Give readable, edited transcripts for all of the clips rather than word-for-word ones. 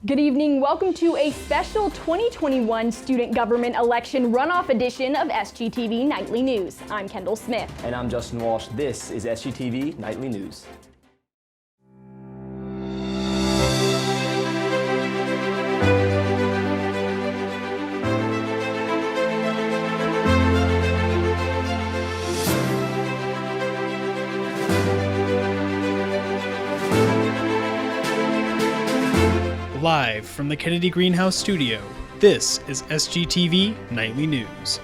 Good evening. Welcome to a special 2021 student government election runoff edition of SGTV Nightly News. I'm Kendall Smith. And I'm Justin Walsh. This is SGTV Nightly News. Live from the Kennedy Greenhouse studio, this is SGTV Nightly News.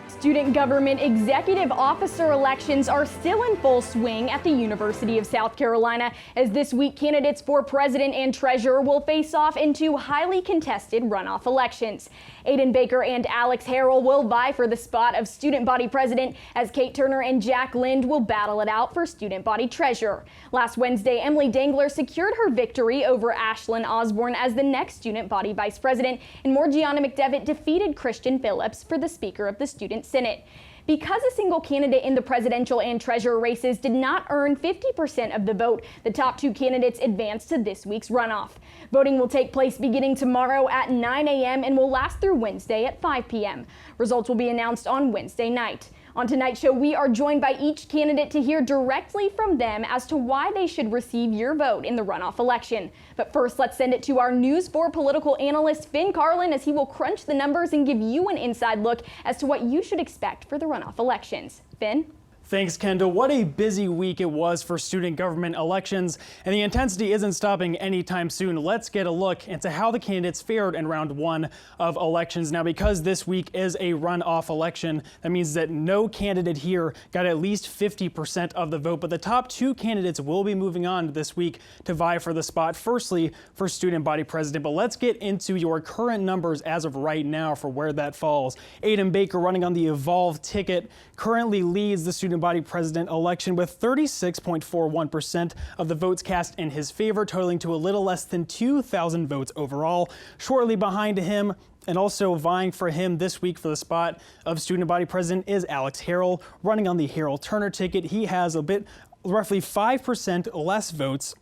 Student government executive officer elections are still in full swing at the University of South Carolina, as this week candidates for president and treasurer will face off in two highly contested runoff elections. Aiden Baker and Alex Harrell will vie for the spot of student body president, as Kate Turner and Jack Lind will battle it out for student body treasurer. Last Wednesday, Emily Dangler secured her victory over Ashlyn Osborne as the next student body vice president, and Morgiana McDevitt defeated Christian Phillips for the Speaker of the Student Senate. Because a single candidate in the presidential and treasurer races did not earn 50% of the vote, the top two candidates advanced to this week's runoff. Voting will take place beginning tomorrow at 9 a.m. and will last through Wednesday at 5 p.m. Results will be announced on Wednesday night. On tonight's show, we are joined by each candidate to hear directly from them as to why they should receive your vote in the runoff election. But first, let's send it to our News 4 political analyst, Finn Carlin, as he will crunch the numbers and give you an inside look as to what you should expect for the runoff elections. Finn? Thanks, Kendall. What a busy week it was for student government elections, and the intensity isn't stopping anytime soon. Let's get a look into how the candidates fared in round one of elections. Now, because this week is a runoff election, that means that no candidate here got at least 50% of the vote, but the top two candidates will be moving on this week to vie for the spot, firstly for student body president. But let's get into your current numbers as of right now for where that falls. Aiden Baker, running on the Evolve ticket, currently leads the student body president election with 36.41% of the votes cast in his favor, totaling to a little less than 2,000 votes overall. Shortly behind him, and also vying for him this week for the spot of student body president, is Alex Harrell, running on the Harrell Turner ticket. He has roughly 5% less votes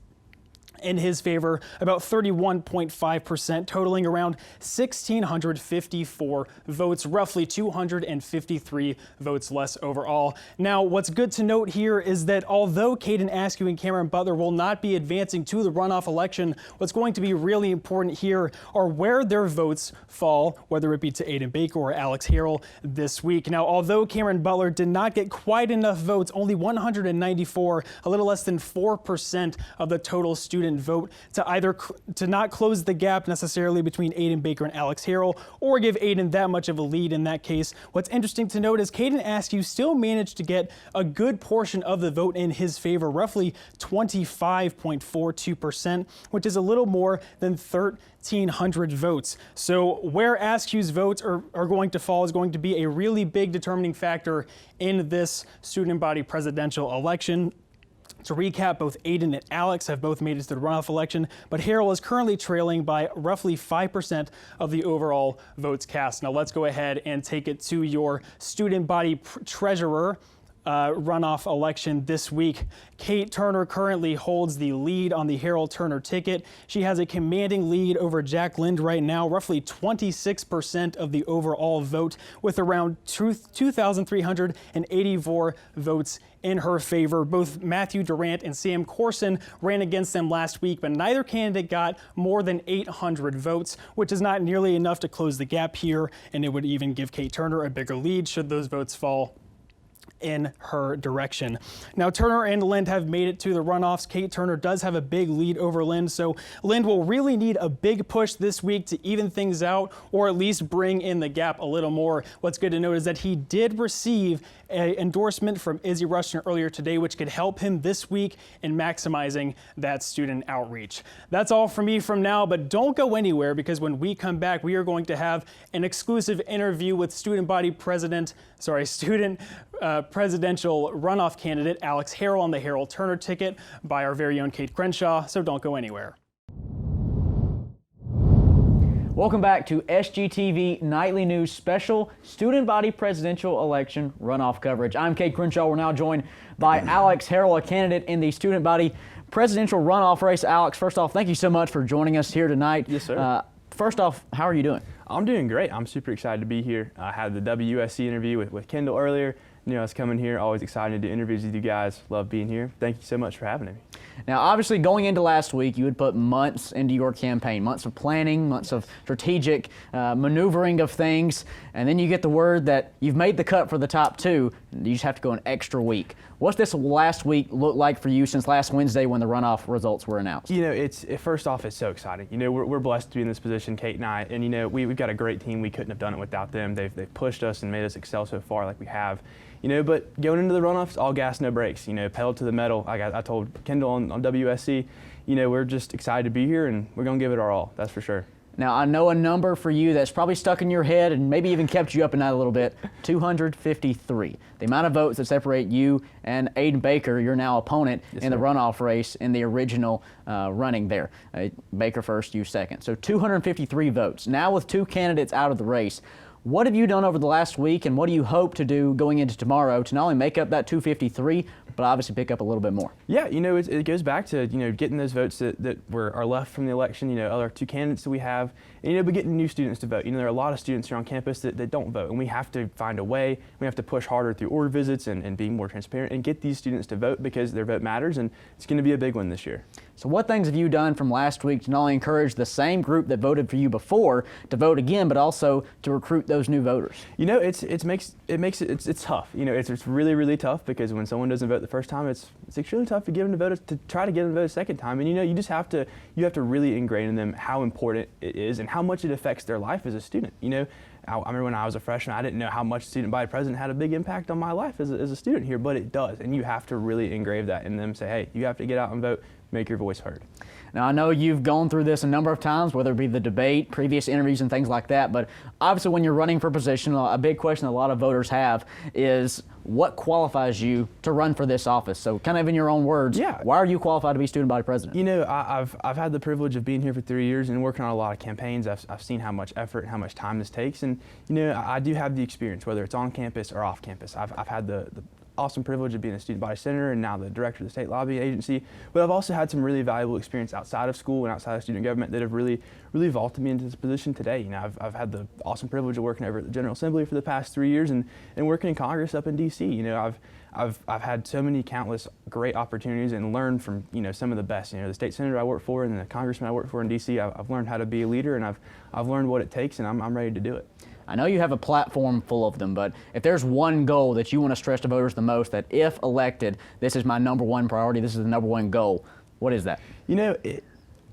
in his favor, about 31.5%, totaling around 1,654 votes, roughly 253 votes less overall. Now, what's good to note here is that although Caden Askew and Cameron Butler will not be advancing to the runoff election, what's going to be really important here are where their votes fall, whether it be to Aiden Baker or Alex Harrell this week. Now, although Cameron Butler did not get quite enough votes, only 194, a little less than 4% of the total student vote, to not close the gap necessarily between Aiden Baker and Alex Harrell, or give Aiden that much of a lead in that case. What's interesting to note is Caden Askew still managed to get a good portion of the vote in his favor, roughly 25.42%, which is a little more than 1,300 votes. So where Askew's votes are going to fall is going to be a really big determining factor in this student body presidential election. To recap, both Aiden and Alex have both made it to the runoff election, but Harrell is currently trailing by roughly 5% of the overall votes cast. Now let's go ahead and take it to your student body treasurer runoff election this week. Kate Turner currently holds the lead on the Harrell Turner ticket. She has a commanding lead over Jack Lind right now, roughly 26% of the overall vote, with around 2,384 votes in her favor. Both Matthew Durant and Sam Corson ran against them last week, but neither candidate got more than 800 votes, which is not nearly enough to close the gap here, and it would even give Kate Turner a bigger lead should those votes fall in her direction. Now, Turner and Lind have made it to the runoffs. Kate Turner does have a big lead over Lind, so Lind will really need a big push this week to even things out, or at least bring in the gap a little more. What's good to note is that he did receive an endorsement from Izzy Rushner earlier today, which could help him this week in maximizing that student outreach. That's all from me from now, but don't go anywhere, because when we come back, we are going to have an exclusive interview with student presidential runoff candidate Alex Harrell on the Harrell Turner ticket by our very own Kate Crenshaw, so don't go anywhere. Welcome back to SGTV Nightly News special student body presidential election runoff coverage. I'm Kate Crenshaw. We're now joined by Alex Harrell, a candidate in the student body presidential runoff race. Alex, first off, thank you so much for joining us here tonight. Yes, sir. First off, how are you doing? I'm doing great. I'm super excited to be here. I had the WSC interview with Kendall earlier. You know, I was coming here, always excited to do interviews with you guys. Love being here. Thank you so much for having me. Now, obviously, going into last week, you had put months into your campaign, months of planning, months of strategic maneuvering of things, and then you get the word that you've made the cut for the top two. You just have to go an extra week. What's this last week look like for you since last Wednesday when the runoff results were announced? You know, first off, it's so exciting. You know, we're blessed to be in this position, Kate and I, and you know, we've got a great team. We couldn't have done it without them. They've pushed us and made us excel so far like we have. You know, but going into the runoffs, all gas, no brakes. You know, pedal to the metal. I told Kendall on WSC, you know, we're just excited to be here and we're going to give it our all. That's for sure. Now, I know a number for you that's probably stuck in your head and maybe even kept you up at night a little bit, 253. The amount of votes that separate you and Aiden Baker, your now opponent, in the runoff race in the original running there. Baker first, you second. So 253 votes. Now with two candidates out of the race, what have you done over the last week, and what do you hope to do going into tomorrow to not only make up that 253, but obviously pick up a little bit more? Yeah, you know, it goes back to, you know, getting those votes that are left from the election, you know, other two candidates that we have, and, you know, but getting new students to vote. You know, there are a lot of students here on campus that don't vote, and we have to find a way. We have to push harder through order visits and being more transparent and get these students to vote because their vote matters, and it's going to be a big one this year. So what things have you done from last week to not only encourage the same group that voted for you before to vote again, but also to recruit those new voters? You know, it's tough. You know, it's really, really tough because when someone doesn't vote the first time, it's extremely tough to get them to vote, to try to get them to vote a second time. And you know, you have to really ingrain in them how important it is and how much it affects their life as a student. You know, I remember when I was a freshman, I didn't know how much student body president had a big impact on my life as a student here, but it does. And you have to really engrave that in them. Say, hey, you have to get out and vote, make your voice heard. Now, I know you've gone through this a number of times, whether it be the debate, previous interviews, and things like that, but obviously when you're running for position, a big question a lot of voters have is what qualifies you to run for this office? So kind of in your own words, why are you qualified to be student body president? You know, I've had the privilege of being here for 3 years and working on a lot of campaigns. I've seen how much effort and how much time this takes, and you know, I do have the experience, whether it's on campus or off campus. I've had the awesome privilege of being a student body senator and now the director of the state lobbying agency, but I've also had some really valuable experience outside of school and outside of student government that have really vaulted me into this position today. You know, I've had the awesome privilege of working over at the General Assembly for the past 3 years and working in Congress up in DC. You know, I've had so many countless great opportunities and learned from, you know, some of the best. You know, the state senator I work for and the congressman I work for in DC, I've learned how to be a leader, and I've learned what it takes, and I'm ready to do it. I know you have a platform full of them, but if there's one goal that you want to stress to voters the most, that if elected, this is my number one priority, this is the number one goal, what is that? You know,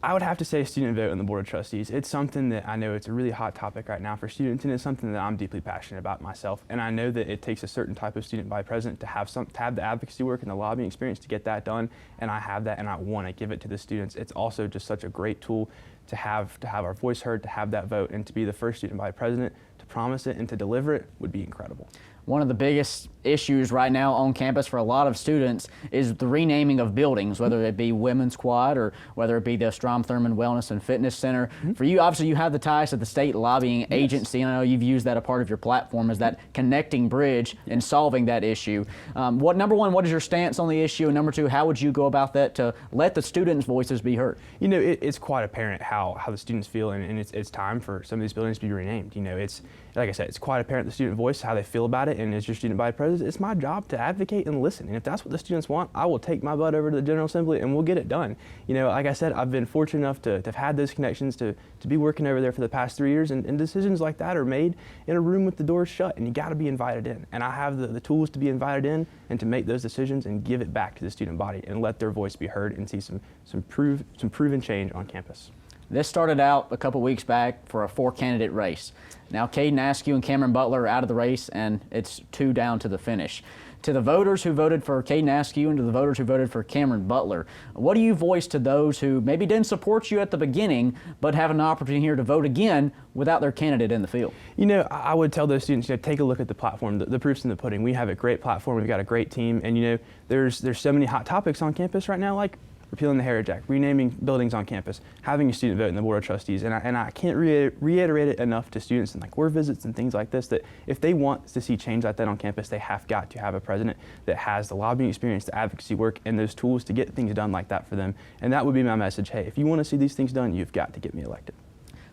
I would have to say student vote on the Board of Trustees. It's something that I know it's a really hot topic right now for students, and it's something that I'm deeply passionate about myself. And I know that it takes a certain type of student body president to have the advocacy work and the lobbying experience to get that done, and I have that, and I want to give it to the students. It's also just such a great tool to have our voice heard, to have that vote, and to be the first student body president to promise it and to deliver it would be incredible. One of the biggest issues right now on campus for a lot of students is the renaming of buildings, whether it be Women's Quad or whether it be the Strom Thurmond Wellness and Fitness Center. For you, obviously, you have the ties to the state lobbying agency, and I know you've used that a part of your platform as that connecting bridge in solving that issue. Number one, what is your stance on the issue? And number two, how would you go about that to let the students' voices be heard? You know, it's quite apparent how the students feel, and it's time for some of these buildings to be renamed. You know, it's, like I said, it's quite apparent the student voice, how they feel about it, and as your student body president, it's my job to advocate and listen. And if that's what the students want, I will take my butt over to the General Assembly and we'll get it done. You know, like I said, I've been fortunate enough to have had those connections, to be working over there for the past 3 years, and decisions like that are made in a room with the doors shut, and you got to be invited in. And I have the tools to be invited in and to make those decisions and give it back to the student body and let their voice be heard and see some proven change on campus. This started out a couple weeks back for a 4-candidate race. Now Caden Askew and Cameron Butler are out of the race, and it's 2 down to the finish. To the voters who voted for Caden Askew and to the voters who voted for Cameron Butler, what do you voice to those who maybe didn't support you at the beginning but have an opportunity here to vote again without their candidate in the field? You know, I would tell those students, you know, take a look at the platform. The proof's in the pudding. We have a great platform. We've got a great team, and you know, there's so many hot topics on campus right now, like repealing the Harrell Act, renaming buildings on campus, having a student vote in the Board of Trustees. And I can't reiterate it enough to students and like work visits and things like this, that if they want to see change like that on campus, they have got to have a president that has the lobbying experience, the advocacy work, and those tools to get things done like that for them. And that would be my message. Hey, if you want to see these things done, you've got to get me elected.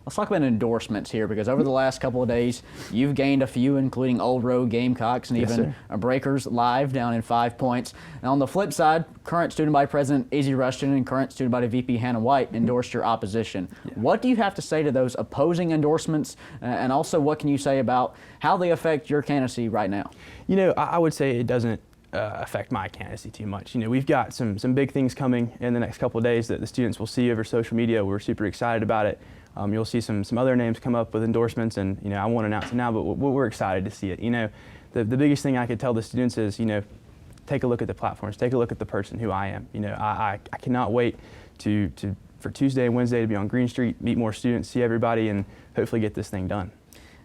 Let's talk about endorsements here, because over the last couple of days, you've gained a few, including Old Road Gamecocks and even Breakers Live down in 5 points. Now, on the flip side, current student body president Easy Rushton and current student body VP Hannah White endorsed your opposition. What do you have to say to those opposing endorsements, and also what can you say about how they affect your candidacy right now? You know, I would say it doesn't affect my candidacy too much. You know, we've got some big things coming in the next couple of days that the students will see over social media. We're super excited about it. You'll see some other names come up with endorsements, and you know, I won't announce it now, but we're excited to see it. You know, the biggest thing I could tell the students is, you know, take a look at the platforms, take a look at the person who I am. You know, I cannot wait for Tuesday and Wednesday to be on Green Street, meet more students, see everybody, and hopefully get this thing done.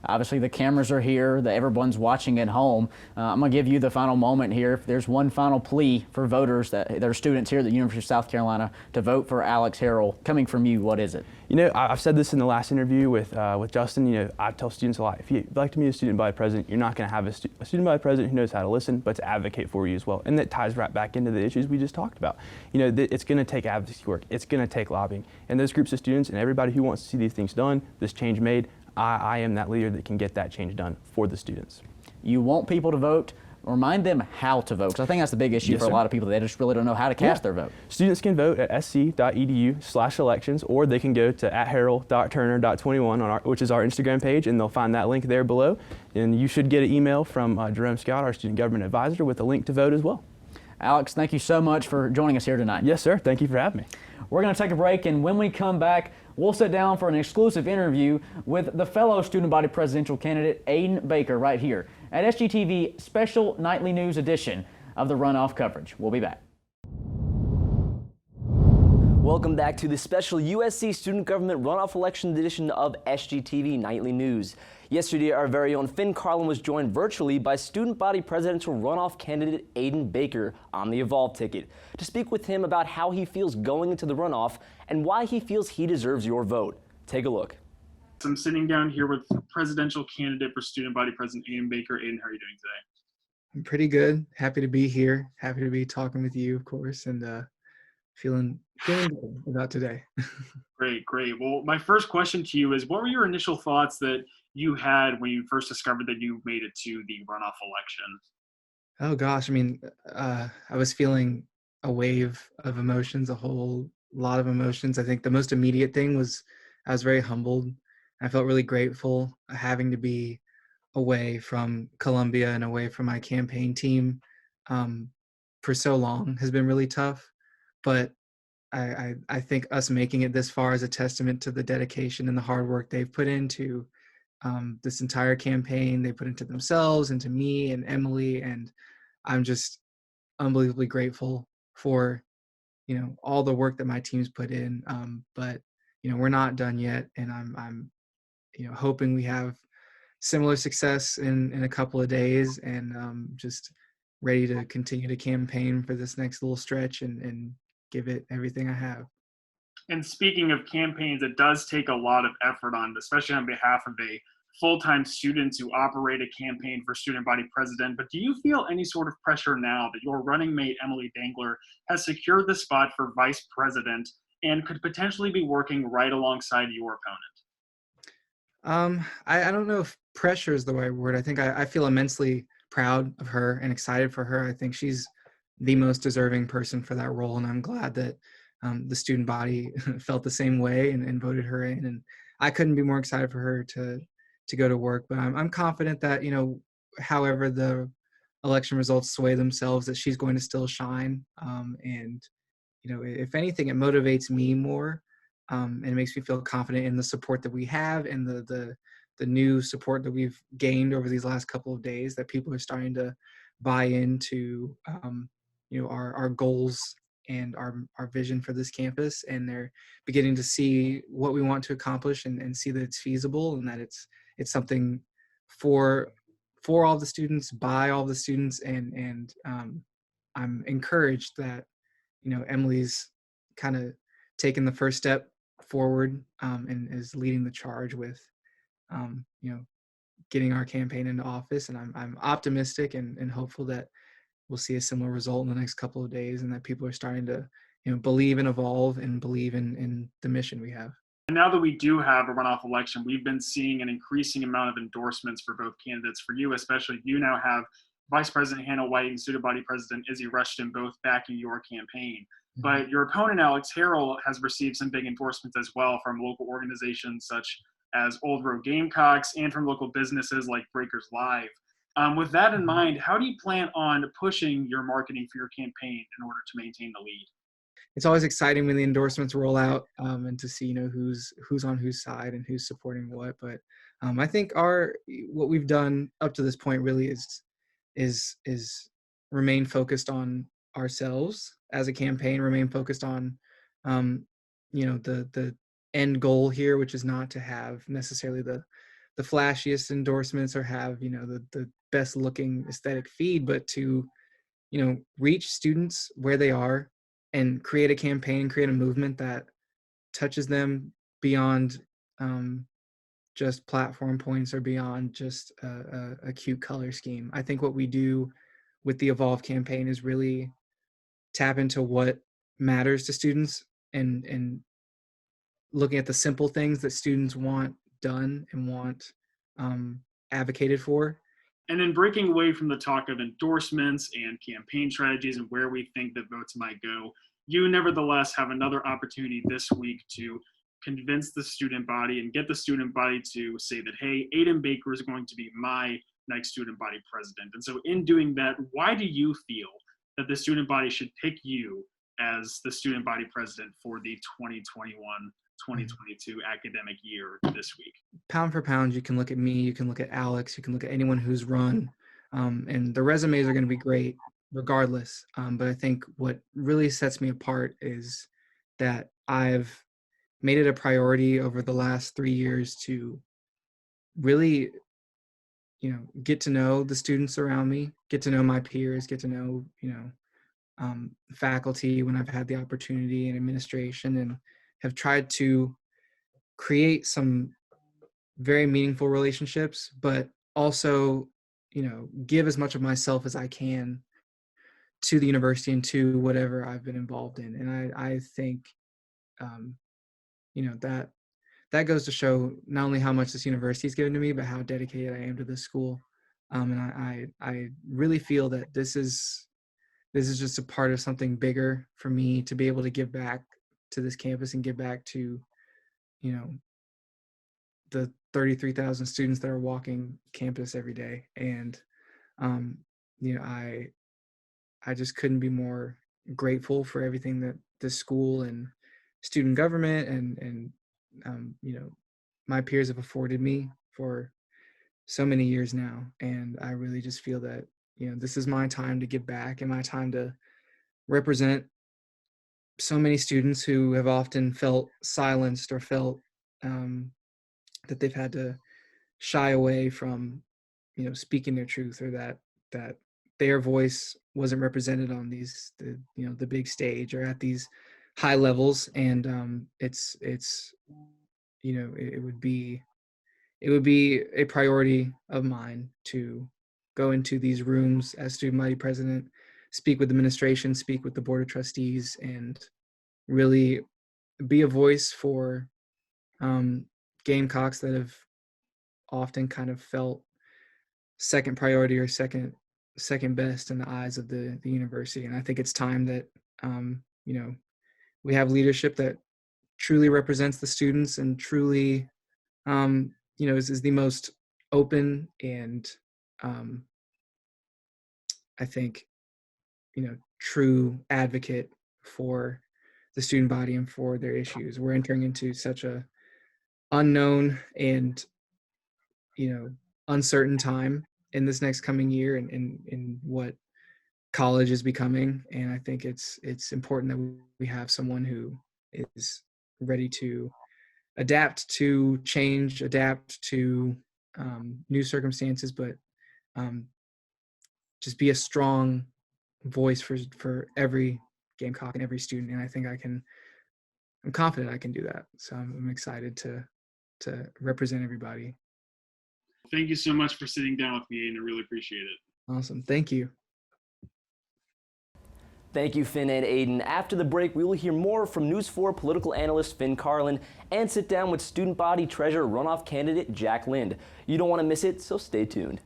Obviously, the cameras are here, everyone's watching at home. I'm going to give you the final moment here. If there's one final plea for voters that are students here at the University of South Carolina to vote for Alex Harrell, coming from you, what is it? You know, I've said this in the last interview with Justin. You know, I tell students a lot, if you'd like to meet a student body president, you're not going to have a student body president who knows how to listen, but to advocate for you as well. And that ties right back into the issues we just talked about. You know, it's going to take advocacy work. It's going to take lobbying. And those groups of students and everybody who wants to see these things done, this change made, I am that leader that can get that change done for the students. You want people to vote. Remind them how to vote, because I think that's the big issue for a lot of people. They just really don't know how to cast their vote. Students can vote at sc.edu/elections, or they can go to @harrell.turner.21, which is our Instagram page, and they'll find that link there below. And you should get an email from Jerome Scott, our student government advisor, with a link to vote as well. Alex, thank you so much for joining us here tonight. Yes, sir. Thank you for having me. We're going to take a break, and when we come back, we'll sit down for an exclusive interview with the fellow student body presidential candidate, Aiden Baker, right here at SGTV Special Nightly News edition of the Runoff coverage. We'll be back. Welcome back to the special USC Student Government Runoff Election edition of SGTV Nightly News. Yesterday, our very own Finn Carlin was joined virtually by student body presidential runoff candidate Aiden Baker on the Evolve ticket to speak with him about how he feels going into the runoff and why he feels he deserves your vote. Take a look. I'm sitting down here with presidential candidate for student body president Aiden Baker. Aiden, how are you doing today? I'm pretty good. Happy to be here. Happy to be talking with you, of course, and feeling good about today. Great. Well, my first question to you is, what were your initial thoughts that you had when you first discovered that you made it to the runoff election? Oh gosh, I mean, I was feeling a wave of emotions, a whole lot of emotions. I think the most immediate thing was I was very humbled. I felt really grateful having to be away from Columbia and away from my campaign team for so long has been really tough. But I think us making it this far is a testament to the dedication and the hard work they've put into this entire campaign. They put into themselves, into me and Emily, and I'm just unbelievably grateful for, you know, all the work that my team's put in. But you know, we're not done yet, and I'm you know, hoping we have similar success in a couple of days, and just ready to continue to campaign for this next little stretch and give it everything I have. And speaking of campaigns, it does take a lot of effort especially on behalf of a full-time students who operate a campaign for student body president. But do you feel any sort of pressure now that your running mate, Emily Dangler, has secured the spot for vice president and could potentially be working right alongside your opponent? I don't know if pressure is the right word. I think I feel immensely proud of her and excited for her. I think she's the most deserving person for that role, and I'm glad that the student body felt the same way and voted her in. And I couldn't be more excited for her to go to work. But I'm confident that, you know, however the election results sway themselves, that she's going to still shine. And you know, if anything, it motivates me more, and it makes me feel confident in the support that we have and the new support that we've gained over these last couple of days, that people are starting to buy into you know, our goals and our vision for this campus, and they're beginning to see what we want to accomplish and see that it's feasible and that it's something for all the students, by all the students, and I'm encouraged that, you know, Emily's kind of taken the first step forward, and is leading the charge with, you know, getting our campaign into office. And I'm optimistic and hopeful that we'll see a similar result in the next couple of days, and that people are starting to, you know, believe and evolve and believe in the mission we have. And now that we do have a runoff election, we've been seeing an increasing amount of endorsements for both candidates. For you, especially, you now have Vice President Hannah White and Student Body President Izzy Rushton both backing your campaign. But your opponent, Alex Harrell, has received some big endorsements as well from local organizations such as Old Road Gamecocks and from local businesses like Breakers Live. With that in mind, how do you plan on pushing your marketing for your campaign in order to maintain the lead? It's always exciting when the endorsements roll out, and to see, you know, who's on whose side and who's supporting what. But I think what we've done up to this point really is remain focused on ourselves as a campaign, remain focused on, you know, the end goal here, which is not to have necessarily the flashiest endorsements or have, you know, the best looking aesthetic feed, but to, you know, reach students where they are and create a campaign, create a movement that touches them beyond, just platform points or beyond just a cute color scheme. I think what we do with the Evolve campaign is really tap into what matters to students, and looking at the simple things that students want done and want, advocated for. And then breaking away from the talk of endorsements and campaign strategies and where we think that votes might go, you nevertheless have another opportunity this week to convince the student body and get the student body to say that, hey, Aiden Baker is going to be my next student body president. And so in doing that, why do you feel that the student body should pick you as the student body president for the 2021-2022 academic year this week? Pound for pound, you can look at me, you can look at Alex, you can look at anyone who's run, and the resumes are going to be great regardless. But I think what really sets me apart is that I've made it a priority over the last 3 years to really, you know, get to know the students around me, get to know my peers, get to know, you know, faculty when I've had the opportunity, and administration, and have tried to create some very meaningful relationships, but also, you know, give as much of myself as I can to the university and to whatever I've been involved in. And I think, you know, that goes to show not only how much this university has given to me, but how dedicated I am to this school. And I really feel that this is just a part of something bigger for me to be able to give back to this campus and give back to, you know, the 33,000 students that are walking campus every day. And, you know, I just couldn't be more grateful for everything that the school and student government and you know, my peers have afforded me for so many years now. And I really just feel that, you know, this is my time to give back and my time to represent so many students who have often felt silenced or felt, that they've had to shy away from, you know, speaking their truth, or that their voice wasn't represented on you know, the big stage or at these high levels. And it's you know, it would be a priority of mine to go into these rooms as student body president, speak with administration, speak with the board of trustees, and really be a voice for, Gamecocks that have often kind of felt second priority or second best in the eyes of the university. And I think it's time that, you know, we have leadership that truly represents the students and truly, you know, is the most open and, I think, you know, true advocate for the student body and for their issues. We're entering into such a unknown and, you know, uncertain time in this next coming year, and in what college is becoming. And I think it's important that we have someone who is ready to adapt to change, adapt to, new circumstances, but, just be a strong voice for every Gamecock and every student. And I think I can I'm confident I can do that. So I'm excited to represent everybody. Thank you so much for sitting down with me, and I really appreciate it. Awesome. Thank you. Thank you, Finn and Aiden. After the break, we will hear more from News 4 political analyst Finn Carlin and sit down with student body treasurer runoff candidate Jack Lind. You don't want to miss it, so stay tuned.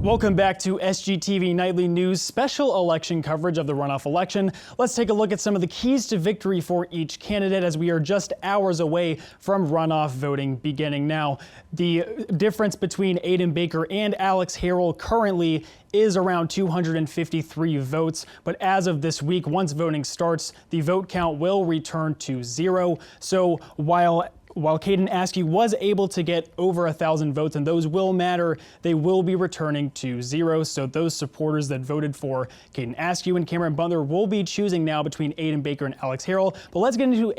Welcome back to SGTV Nightly News special election coverage of the runoff election. Let's take a look at some of the keys to victory for each candidate as we are just hours away from runoff voting beginning. Now, the difference between Aiden Baker and Alex Harrell currently is around 253 votes, but as of this week, once voting starts, the vote count will return to 0. So while Caden Askew was able to get over 1,000 votes, and those will matter, they will be returning to 0. So those supporters that voted for Caden Askew and Cameron Butler will be choosing now between Aiden Baker and Alex Harrell. But let's get into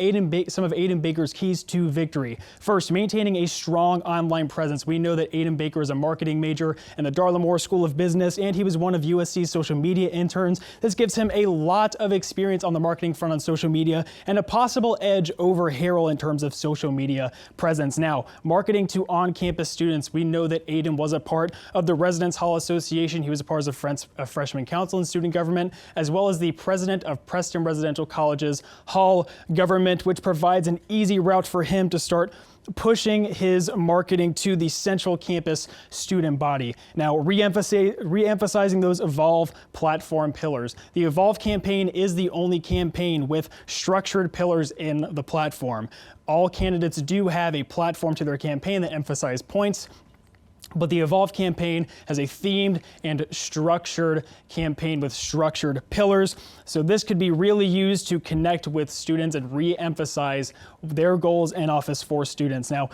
some of Aiden Baker's keys to victory. First, maintaining a strong online presence. We know that Aiden Baker is a marketing major in the Darla Moore School of Business, and he was one of USC's social media interns. This gives him a lot of experience on the marketing front on social media and a possible edge over Harrell in terms of social media presence. Now, marketing to on-campus students, we know that Aiden was a part of the Residence Hall Association. He was a part of Freshman Council and Student Government, as well as the president of Preston Residential College's Hall Government, which provides an easy route for him to start pushing his marketing to the central campus student body. Now, re-emphasizing those Evolve platform pillars. The Evolve campaign is the only campaign with structured pillars in the platform. All candidates do have a platform to their campaign that emphasize points, but the Evolve campaign has a themed and structured campaign with structured pillars. So this could be really used to connect with students and re-emphasize their goals in office for students. Now,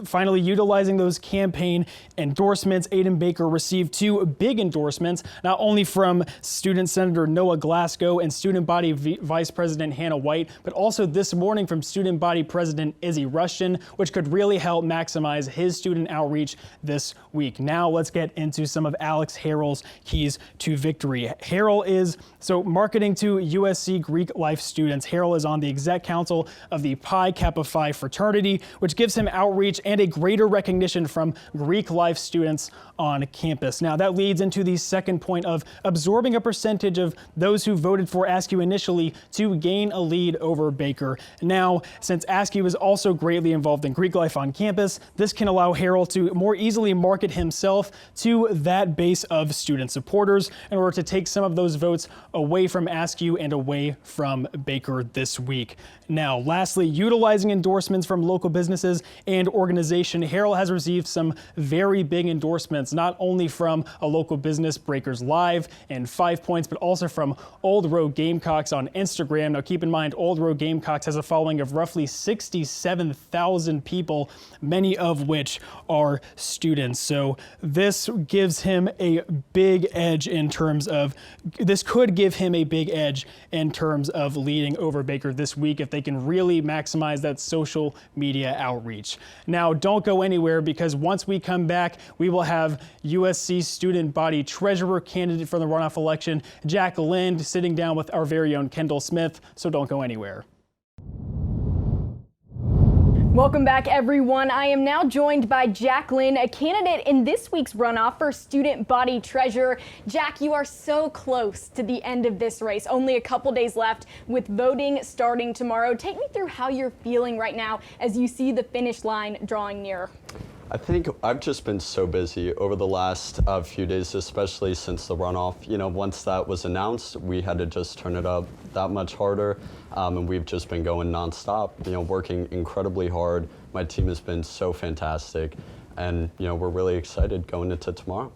finally utilizing those campaign endorsements, Aiden Baker received 2 big endorsements, not only from Student Senator Noah Glasgow and Student Body Vice President Hannah White, but also this morning from Student Body President Izzy Rushton, which could really help maximize his student outreach this week. Now let's get into some of Alex Harrell's keys to victory. Harrell is marketing to USC Greek life students. Harrell is on the exec council of the Pi Kappa Phi fraternity, which gives him outreach and a greater recognition from Greek life students on campus. Now that leads into the second point of absorbing a percentage of those who voted for Askew initially to gain a lead over Baker. Now, since Askew is also greatly involved in Greek life on campus, this can allow Harrell to more easily market himself to that base of student supporters in order to take some of those votes away from Askew and away from Baker this week. Now, lastly, utilizing endorsements from local businesses and organization. Harrell has received some very big endorsements, not only from a local business, Breakers Live and 5 Points, but also from Old Road Gamecocks on Instagram. Now, keep in mind, Old Road Gamecocks has a following of roughly 67,000 people, many of which are students. So this gives him a big edge in terms of, this could give him a big edge in terms of leading over Baker this week if they can really maximize that social media outreach. Now, don't go anywhere, because once we come back, we will have USC student body treasurer candidate for the runoff election, Jack Lind, sitting down with our very own Kendall Smith. So don't go anywhere. Welcome back, everyone. I am now joined by Jack Lind, a candidate in this week's runoff for student body treasurer. Jack, you are so close to the end of this race. Only a couple days left with voting starting tomorrow. Take me through how you're feeling right now as you see the finish line drawing near. I think I've just been so busy over the last few days, especially since the runoff. You know, once that was announced, we had to just turn it up that much harder, and we've just been going nonstop, you know, working incredibly hard. My team has been so fantastic, and, you know, we're really excited going into tomorrow.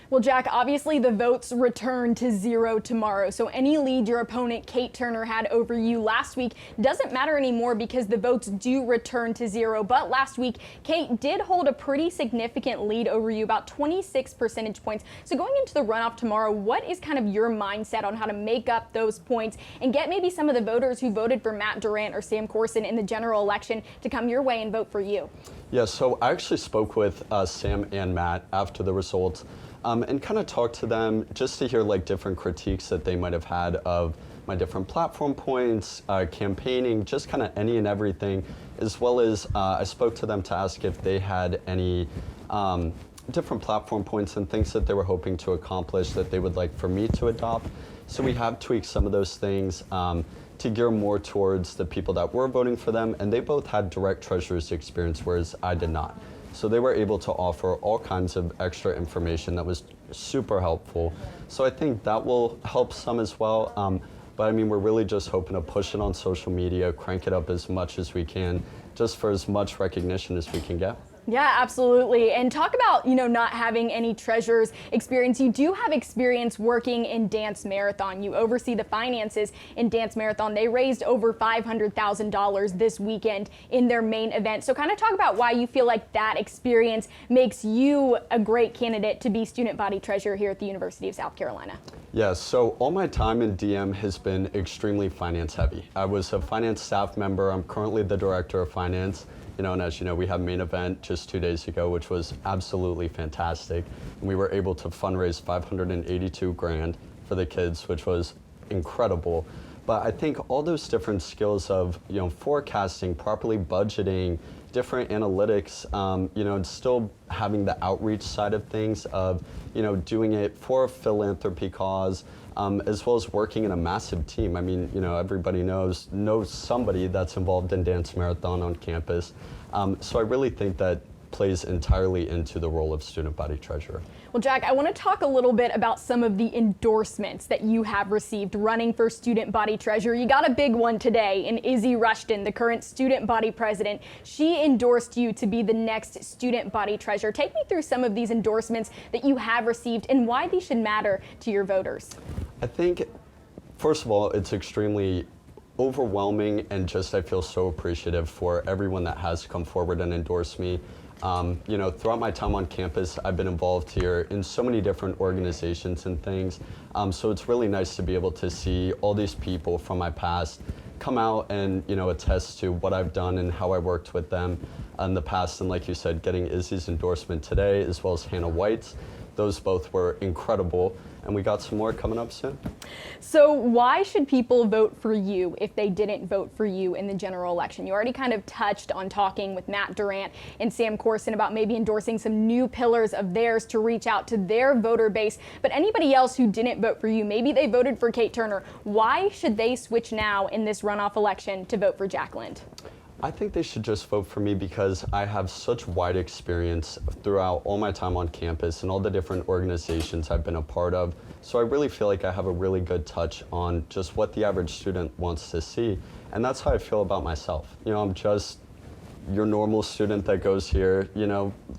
Well, Jack, obviously the votes return to 0 tomorrow, so any lead your opponent Kate Turner had over you last week doesn't matter anymore because the votes do return to 0. But last week, Kate did hold a pretty significant lead over you, about 26 percentage points. So going into the runoff tomorrow, what is kind of your mindset on how to make up those points and get maybe some of the voters who voted for Matt Durant or Sam Corson in the general election to come your way and vote for you? Yeah, so I actually spoke with Sam and Matt after the results. And kind of talk to them just to hear like different critiques that they might have had of my different platform points, campaigning, just kind of any and everything, as well as I spoke to them to ask if they had any different platform points and things that they were hoping to accomplish that they would like for me to adopt. So we have tweaked some of those things to gear more towards the people that were voting for them, and they both had direct treasurer's experience, whereas I did not. So they were able to offer all kinds of extra information that was super helpful. So I think that will help some as well. But I mean, we're really just hoping to push it on social media, crank it up as much as we can, just for as much recognition as we can get. Yeah, absolutely. And talk about, not having any treasurer's experience. You do have experience working in Dance Marathon. You oversee the finances in Dance Marathon. They raised over $500,000 this weekend in their main event. So kind of talk about why you feel like that experience makes you a great candidate to be student body treasurer here at the University of South Carolina. Yeah, so all my time in DM has been extremely finance heavy. I was a finance staff member. I'm currently the director of finance. And as you know, we had main event just 2 days ago, which was absolutely fantastic. And we were able to fundraise $582,000 for the kids, which was incredible. But I think all those different skills of, forecasting, properly budgeting, different analytics, and still having the outreach side of things of, doing it for a philanthropy cause, as well as working in a massive team. I mean, everybody knows somebody that's involved in Dance Marathon on campus. So I really think that plays entirely into the role of student body treasurer. Well, Jack, I want to talk a little bit about some of the endorsements that you have received running for student body treasurer. You got a big one today in Izzy Rushton, the current student body president. She endorsed you to be the next student body treasurer. Take me through some of these endorsements that you have received and why these should matter to your voters. I think, first of all, it's extremely overwhelming, and just I feel so appreciative for everyone that has come forward and endorsed me. Throughout my time on campus, I've been involved here in so many different organizations and things. So it's really nice to be able to see all these people from my past come out and, attest to what I've done and how I worked with them in the past. And like you said, getting Izzy's endorsement today, as well as Hannah White's, those both were incredible. And we got some more coming up soon. So why should people vote for you if they didn't vote for you in the general election? You already kind of touched on talking with Matt Durant and Sam Corson about maybe endorsing some new pillars of theirs to reach out to their voter base. But anybody else who didn't vote for you, maybe they voted for Kate Turner. Why should they switch now in this runoff election to vote for Jack Lind? I think they should just vote for me because I have such wide experience throughout all my time on campus and all the different organizations I've been a part of. So I really feel like I have a really good touch on just what the average student wants to see. And that's how I feel about myself. I'm just your normal student that goes here,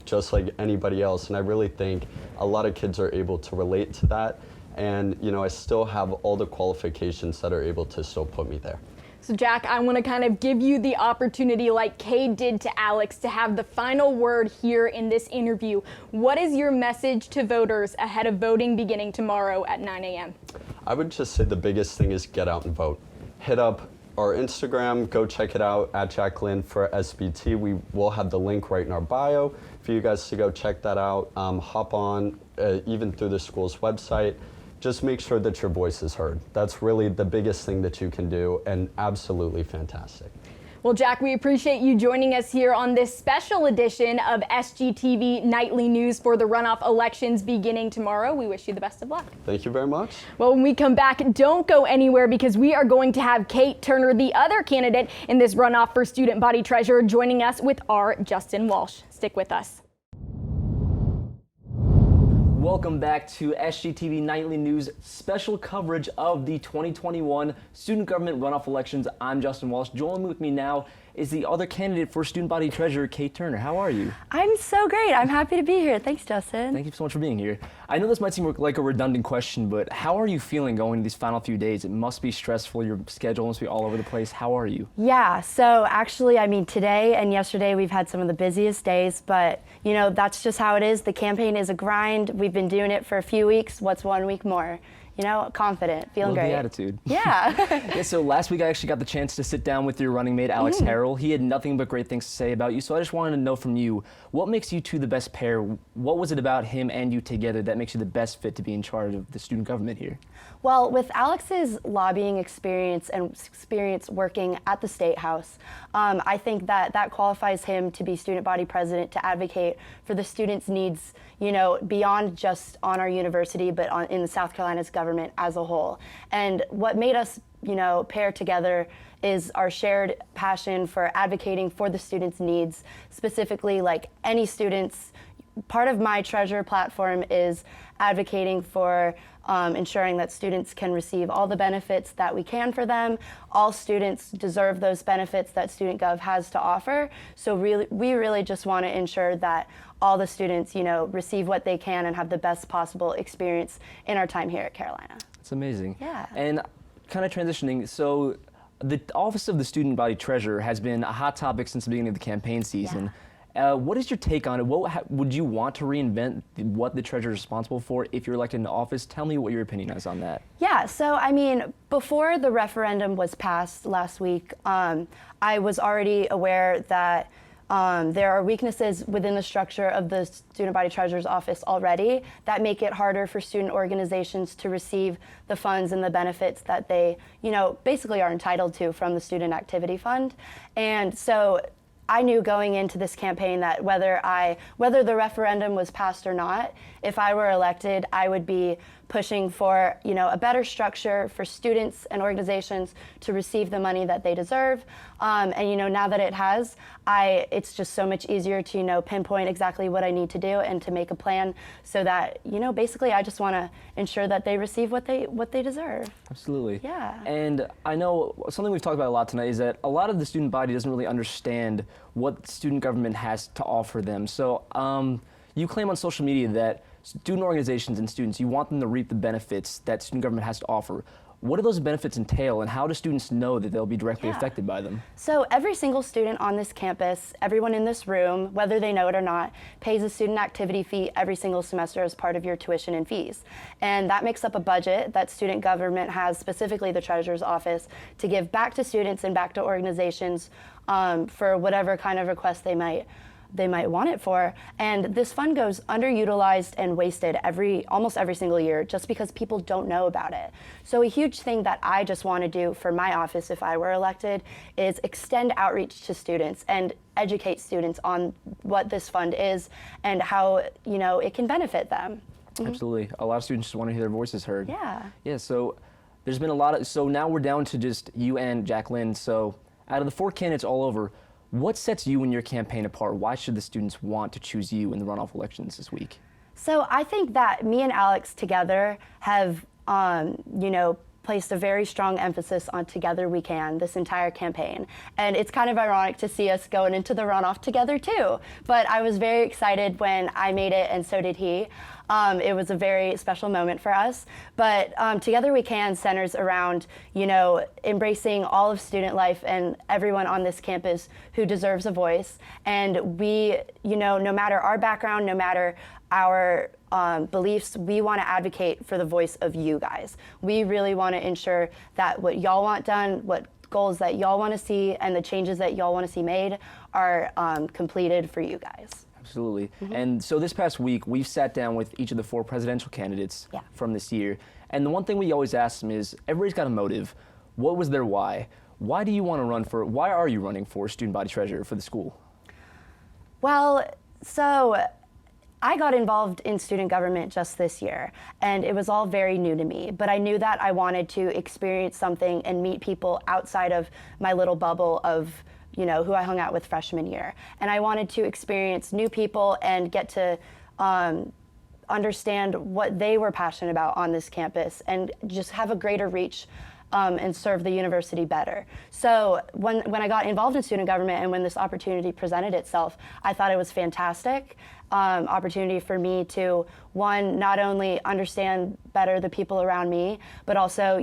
just like anybody else. And I really think a lot of kids are able to relate to that. And, I still have all the qualifications that are able to still put me there. So Jack, I want to kind of give you the opportunity, like Kay did to Alex, to have the final word here in this interview. What is your message to voters ahead of voting beginning tomorrow at 9 a.m.? I would just say the biggest thing is get out and vote. Hit up our Instagram, go check it out at Jack Lind for SBT. We will have the link right in our bio for you guys to go check that out. Hop on, even through the school's website. Just make sure that your voice is heard. That's really the biggest thing that you can do, and absolutely fantastic. Well, Jack, we appreciate you joining us here on this special edition of SGTV Nightly News for the runoff elections beginning tomorrow. We wish you the best of luck. Thank you very much. Well, when we come back, don't go anywhere because we are going to have Kate Turner, the other candidate in this runoff for student body treasurer, joining us with our Justin Walsh. Stick with us. Welcome back to SGTV Nightly News special coverage of the 2021 student government runoff elections. I'm Justin Walsh. Joining with me now is the other candidate for student body treasurer, Kate Turner. How are you? I'm so great. I'm happy to be here. Thanks, Justin. Thank you so much for being here. I know this might seem like a redundant question, but how are you feeling going these final few days? It must be stressful. Your schedule must be all over the place. How are you? Yeah, so actually, today and yesterday we've had some of the busiest days, but that's just how it is. The campaign is a grind. We've been doing it for a few weeks. What's 1 week more? confident, feeling Love great. the attitude. Yeah. Yeah, so last week I actually got the chance to sit down with your running mate, Alex Harrell. He had nothing but great things to say about you, so I just wanted to know from you, what makes you two the best pair? What was it about him and you together that makes you the best fit to be in charge of the student government here? Well, with Alex's lobbying experience and experience working at the State House, I think that qualifies him to be student body president, to advocate for the students' needs, beyond just on our university, but in the South Carolina's government as a whole. And what made us, pair together is our shared passion for advocating for the students' needs, specifically like any students. Part of my Treasure platform is advocating for ensuring that students can receive all the benefits that we can for them. All students deserve those benefits that Student Gov has to offer. So we really just want to ensure that all the students, receive what they can and have the best possible experience in our time here at Carolina. It's amazing. Yeah. And kind of transitioning, so the office of the student body treasurer has been a hot topic since the beginning of the campaign season. Yeah. What is your take on it? Would you want to reinvent what the treasurer is responsible for if you're elected into office? Tell me what your opinion is on that. Yeah, so before the referendum was passed last week, I was already aware that there are weaknesses within the structure of the student body treasurer's office already that make it harder for student organizations to receive the funds and the benefits that they, basically are entitled to from the Student Activity Fund. And so I knew going into this campaign that whether the referendum was passed or not, if I were elected, I would be pushing for, a better structure for students and organizations to receive the money that they deserve. And now that it has, it's just so much easier to, pinpoint exactly what I need to do and to make a plan so that, basically I just want to ensure that they receive what they deserve. Absolutely. Yeah. And I know something we've talked about a lot tonight is that a lot of the student body doesn't really understand what student government has to offer them. So you claim on social media that student organizations and students, you want them to reap the benefits that student government has to offer. What do those benefits entail, and how do students know that they'll be directly affected by them? So every single student on this campus, everyone in this room, whether they know it or not, pays a student activity fee every single semester as part of your tuition and fees. And that makes up a budget that student government has, specifically the treasurer's office, to give back to students and back to organizations for whatever kind of request they might want it for. And this fund goes underutilized and wasted almost every single year just because people don't know about it. So a huge thing that I just want to do for my office if I were elected is extend outreach to students and educate students on what this fund is and how, it can benefit them. Absolutely. A lot of students just want to hear their voices heard. Yeah. Yeah, so there's been so now we're down to just you and Jacqueline. So out of the 4 candidates all over, what sets you and your campaign apart? Why should the students want to choose you in the runoff elections this week? So I think that me and Alex together have, placed a very strong emphasis on Together We Can this entire campaign. And it's kind of ironic to see us going into the runoff together too. But I was very excited when I made it, and so did he. It was a very special moment for us. But Together We Can centers around, embracing all of student life and everyone on this campus who deserves a voice. And we, no matter our background, no matter our beliefs, we want to advocate for the voice of you guys. We really want to ensure that what y'all want done, what goals that y'all want to see, and the changes that y'all want to see made are completed for you guys. Absolutely. And so this past week, we've sat down with each of the 4 presidential candidates from this year. And the one thing we always ask them is, everybody's got a motive. What was their why? Why do you want to why are you running for student body treasurer for the school? Well, so I got involved in student government just this year, and it was all very new to me, but I knew that I wanted to experience something and meet people outside of my little bubble of who I hung out with freshman year. And I wanted to experience new people and get to understand what they were passionate about on this campus and just have a greater reach and serve the university better. So when I got involved in student government and when this opportunity presented itself, I thought it was fantastic. Opportunity for me to, one, not only understand better the people around me, but also,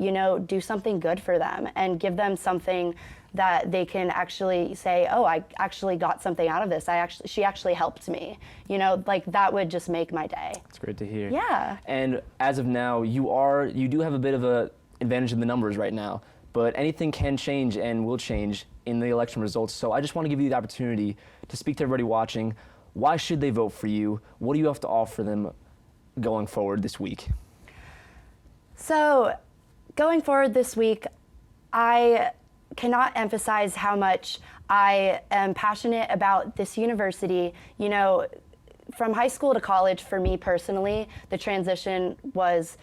do something good for them and give them something that they can actually say, oh, I actually got something out of this. She actually helped me. You know, like that would just make my day. It's great to hear. Yeah. And as of now, you do have a bit of a advantage in the numbers right now, but anything can change and will change in the election results. So I just want to give you the opportunity to speak to everybody watching. Why should they vote for you? What do you have to offer them going forward this week? So going forward this week, I cannot emphasize how much I am passionate about this university. You know, from high school to college, for me personally, the transition was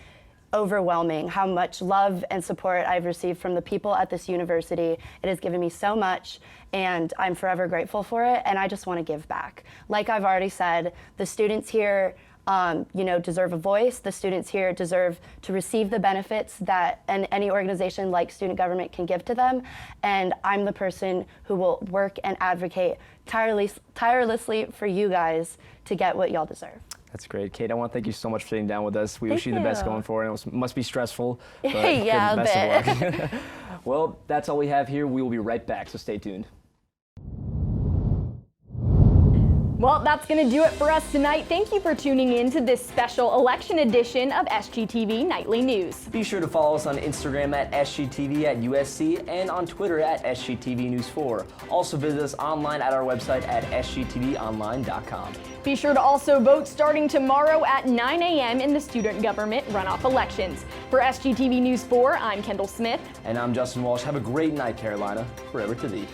overwhelming. How much love and support I've received from the people at this university. It has given me so much, and I'm forever grateful for it, and I just want to give back. Like I've already said, the students here you know, deserve a voice. The students here deserve to receive the benefits that any organization like student government can give to them. And I'm the person who will work and advocate tirelessly for you guys to get what y'all deserve. That's great. Kate, I want to thank you so much for sitting down with us. We wish you the best going forward. It must be stressful. But Yeah, best of luck. Well, that's all we have here. We will be right back, so stay tuned. Well, that's going to do it for us tonight. Thank you for tuning in to this special election edition of SGTV Nightly News. Be sure to follow us on Instagram at SGTV at USC and on Twitter at SGTV News 4. Also visit us online at our website at sgtvonline.com. Be sure to also vote starting tomorrow at 9 a.m. in the student government runoff elections. For SGTV News 4, I'm Kendall Smith. And I'm Justin Walsh. Have a great night, Carolina. Forever to thee.